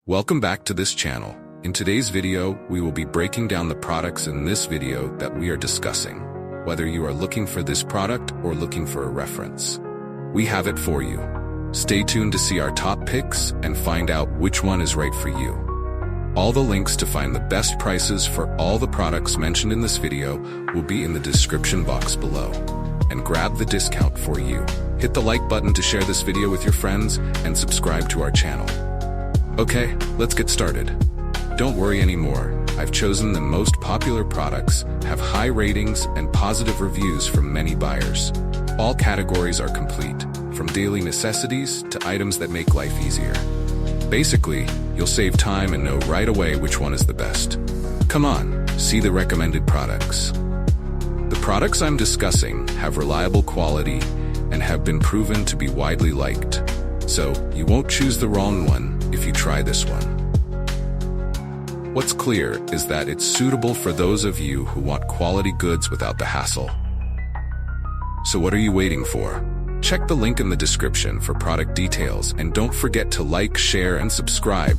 Welcome back to this channel. In today's video, we will be breaking down the products in this video that we are discussing. Whether you are looking for this product or looking for a reference, we have it for you. Stay tuned to see our top picks and find out which one is right for you. All the links to find the best prices for all the products mentioned in this video will be in the description box below. And grab the discount for you. Hit the like button to share this video with your friends and subscribe to our channel. Okay, let's get started. Don't worry anymore. I've chosen the most popular products, have high ratings and positive reviews from many buyers. All categories are complete, from daily necessities to items that make life easier. Basically, you'll save time and know right away which one is the best. Come on, see the recommended products. The products I'm discussing have reliable quality and have been proven to be widely liked. So, you won't choose the wrong one if you try this one. What's clear is that it's suitable for those of you who want quality goods without the hassle. So what are you waiting for? Check the link in the description for product details and don't forget to like, share, and subscribe